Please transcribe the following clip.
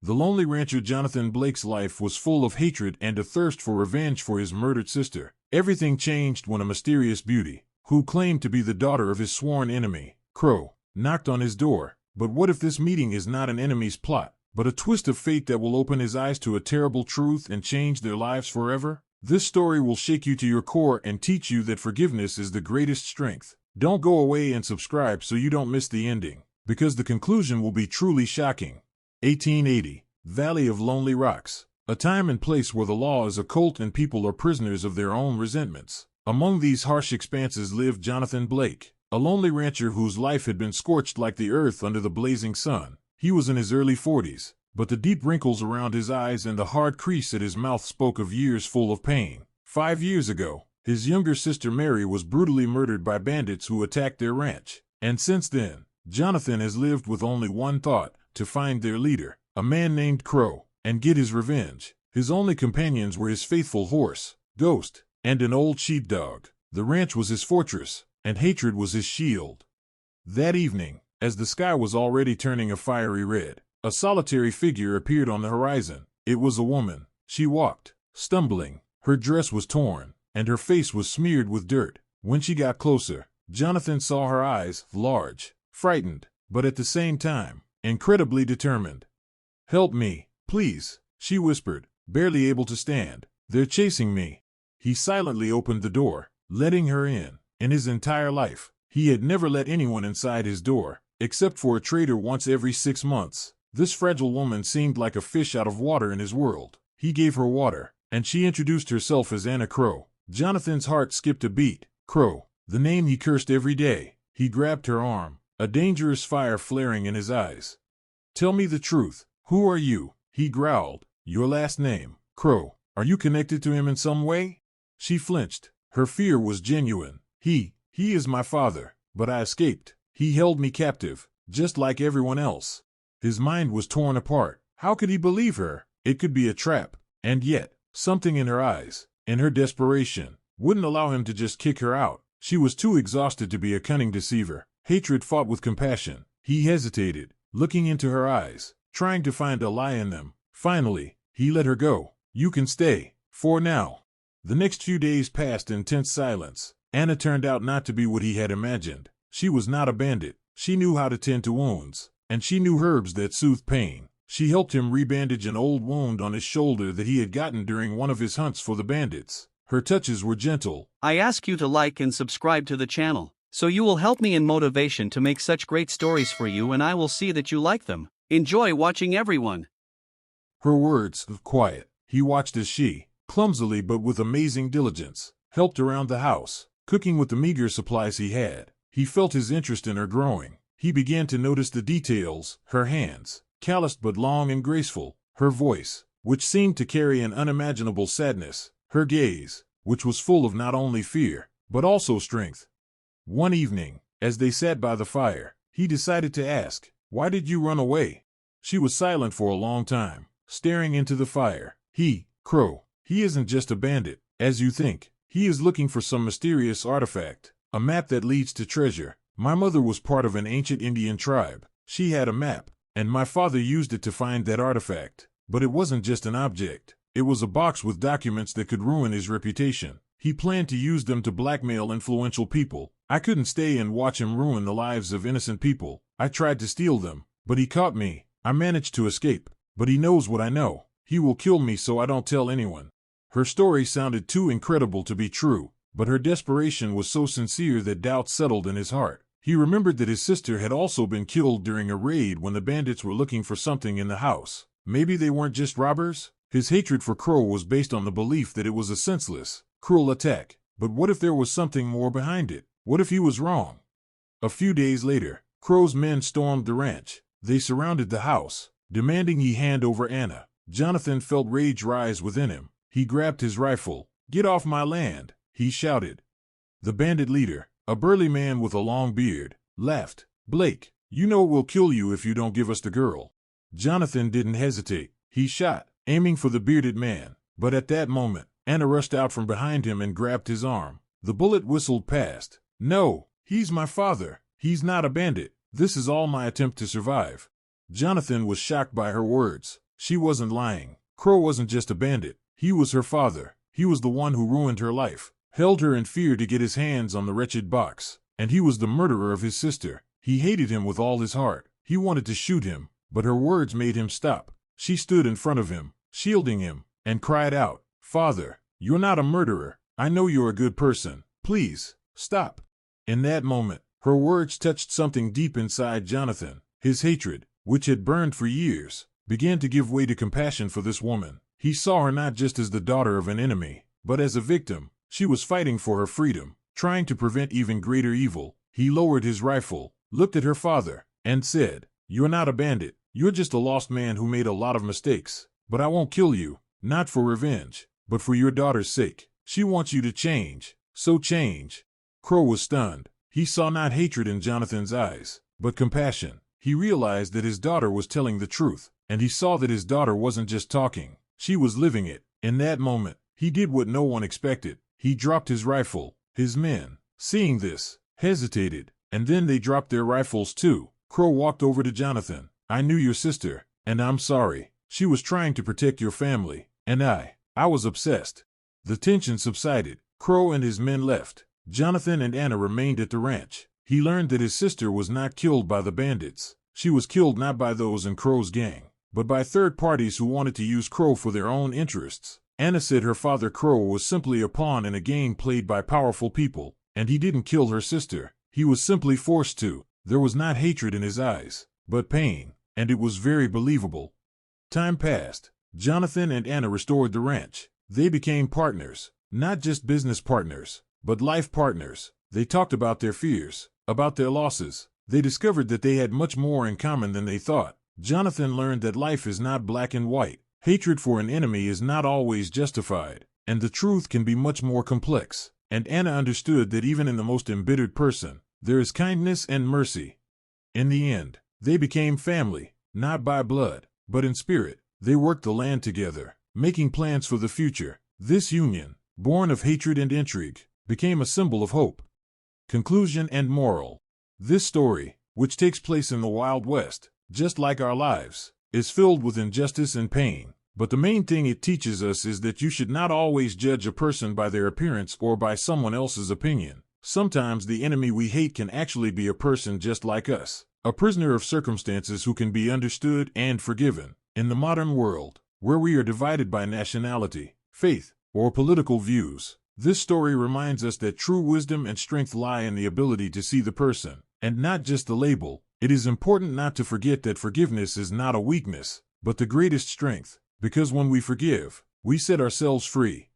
The lonely rancher Jonathan Blake's life was full of hatred and a thirst for revenge for his murdered sister. Everything changed when a mysterious beauty, who claimed to be the daughter of his sworn enemy, Crow, knocked on his door. But what if this meeting is not an enemy's plot, but a twist of fate that will open his eyes to a terrible truth and change their lives forever? This story will shake you to your core and teach you that forgiveness is the greatest strength. Don't go away and subscribe so you don't miss the ending, because the conclusion will be truly shocking. 1880, Valley of Lonely Rocks. A time and place where the law is a cult and people are prisoners of their own resentments. Among these harsh expanses lived Jonathan Blake, a lonely rancher whose life had been scorched like the earth under the blazing sun. He was in his early 40s, but the deep wrinkles around his eyes and the hard crease at his mouth spoke of years full of pain. 5 years ago, his younger sister Mary was brutally murdered by bandits who attacked their ranch. And since then, Jonathan has lived with only one thought: to find their leader, a man named Crow, and get his revenge. His only companions were his faithful horse, Ghost, and an old sheepdog. The ranch was his fortress, and hatred was his shield. That evening, as the sky was already turning a fiery red, a solitary figure appeared on the horizon. It was a woman. She walked, stumbling. Her dress was torn, and her face was smeared with dirt. When she got closer, Jonathan saw her eyes, large, frightened, but at the same time, incredibly determined. "Help me, please," she whispered, barely able to stand. "They're chasing me." He silently opened the door, letting her in. In his entire life, he had never let anyone inside his door, except for a trader once every 6 months. This fragile woman seemed like a fish out of water in his world. He gave her water, and she introduced herself as Anna Crow. Jonathan's heart skipped a beat. Crow, the name he cursed every day. He grabbed her arm, a dangerous fire flaring in his eyes. "Tell me the truth. Who are you?" he growled. "Your last name, Crow. Are you connected to him in some way?" She flinched. Her fear was genuine. He is my father, but I escaped. He held me captive, just like everyone else." His mind was torn apart. How could he believe her? It could be a trap. And yet, something in her eyes, in her desperation, wouldn't allow him to just kick her out. She was too exhausted to be a cunning deceiver. Hatred fought with compassion. He hesitated, looking into her eyes, trying to find a lie in them. Finally, he let her go. "You can stay, for now." The next few days passed in tense silence. Anna turned out not to be what he had imagined. She was not a bandit. She knew how to tend to wounds, and she knew herbs that soothed pain. She helped him rebandage an old wound on his shoulder that he had gotten during one of his hunts for the bandits. Her touches were gentle. I ask you to like and subscribe to the channel, so you will help me in motivation to make such great stories for you, and I will see that you like them. Enjoy watching, everyone. Her words, quiet. He watched as she, clumsily but with amazing diligence, helped around the house, cooking with the meager supplies he had. He felt his interest in her growing. He began to notice the details: her hands, calloused but long and graceful; her voice, which seemed to carry an unimaginable sadness; her gaze, which was full of not only fear, but also strength. One evening, as they sat by the fire, he decided to ask, "Why did you run away?" She was silent for a long time, staring into the fire. Crow, he isn't just a bandit, as you think. He is looking for some mysterious artifact, a map that leads to treasure. My mother was part of an ancient Indian tribe. She had a map, and my father used it to find that artifact. But it wasn't just an object. It was a box with documents that could ruin his reputation. He planned to use them to blackmail influential people. I couldn't stay and watch him ruin the lives of innocent people. I tried to steal them, but he caught me. I managed to escape, but he knows what I know. He will kill me so I don't tell anyone. Her story sounded too incredible to be true, but her desperation was so sincere that doubt settled in his heart. He remembered that his sister had also been killed during a raid when the bandits were looking for something in the house. Maybe they weren't just robbers? His hatred for Crow was based on the belief that it was a senseless, cruel attack. But what if there was something more behind it? What if he was wrong? A few days later, Crow's men stormed the ranch. They surrounded the house, demanding he hand over Anna. Jonathan felt rage rise within him. He grabbed his rifle. "Get off my land," he shouted. The bandit leader, a burly man with a long beard, laughed. "Blake, you know we'll kill you if you don't give us the girl." Jonathan didn't hesitate. He shot, aiming for the bearded man. But at that moment, Anna rushed out from behind him and grabbed his arm. The bullet whistled past. "No, he's my father. He's not a bandit. This is all my attempt to survive." Jonathan was shocked by her words. She wasn't lying. Crow wasn't just a bandit. He was her father. He was the one who ruined her life, held her in fear to get his hands on the wretched box. And he was the murderer of his sister. He hated him with all his heart. He wanted to shoot him, but her words made him stop. She stood in front of him, shielding him, and cried out, "Father, you're not a murderer. I know you're a good person. Please, stop." In that moment, her words touched something deep inside Jonathan. His hatred, which had burned for years, began to give way to compassion for this woman. He saw her not just as the daughter of an enemy, but as a victim. She was fighting for her freedom, trying to prevent even greater evil. He lowered his rifle, looked at her father, and said, "You're not a bandit. You're just a lost man who made a lot of mistakes. But I won't kill you, not for revenge, but for your daughter's sake. She wants you to change, so change." Crow was stunned. He saw not hatred in Jonathan's eyes, but compassion. He realized that his daughter was telling the truth, and he saw that his daughter wasn't just talking. She was living it. In that moment, he did what no one expected. He dropped his rifle. His men, seeing this, hesitated, and then they dropped their rifles too. Crow walked over to Jonathan. "I knew your sister, and I'm sorry. She was trying to protect your family, and I was obsessed." The tension subsided. Crow and his men left. Jonathan and Anna remained at the ranch. He learned that his sister was not killed by the bandits. She was killed not by those in Crow's gang, but by third parties who wanted to use Crow for their own interests. Anna said her father Crow was simply a pawn in a game played by powerful people, and he didn't kill her sister. He was simply forced to. There was not hatred in his eyes, but pain, and it was very believable. Time passed. Jonathan and Anna restored the ranch. They became partners, not just business partners, but life partners. They talked about their fears, about their losses. They discovered that they had much more in common than they thought. Jonathan learned that life is not black and white. Hatred for an enemy is not always justified, and the truth can be much more complex. And Anna understood that even in the most embittered person, there is kindness and mercy. In the end, they became family, not by blood, but in spirit. They worked the land together, making plans for the future. This union, born of hatred and intrigue, became a symbol of hope. Conclusion and moral. This story, which takes place in the Wild West, just like our lives, is filled with injustice and pain. But the main thing it teaches us is that you should not always judge a person by their appearance or by someone else's opinion. Sometimes the enemy we hate can actually be a person just like us, a prisoner of circumstances who can be understood and forgiven. In the modern world, where we are divided by nationality, faith, or political views, this story reminds us that true wisdom and strength lie in the ability to see the person, and not just the label. It is important not to forget that forgiveness is not a weakness, but the greatest strength, because when we forgive, we set ourselves free.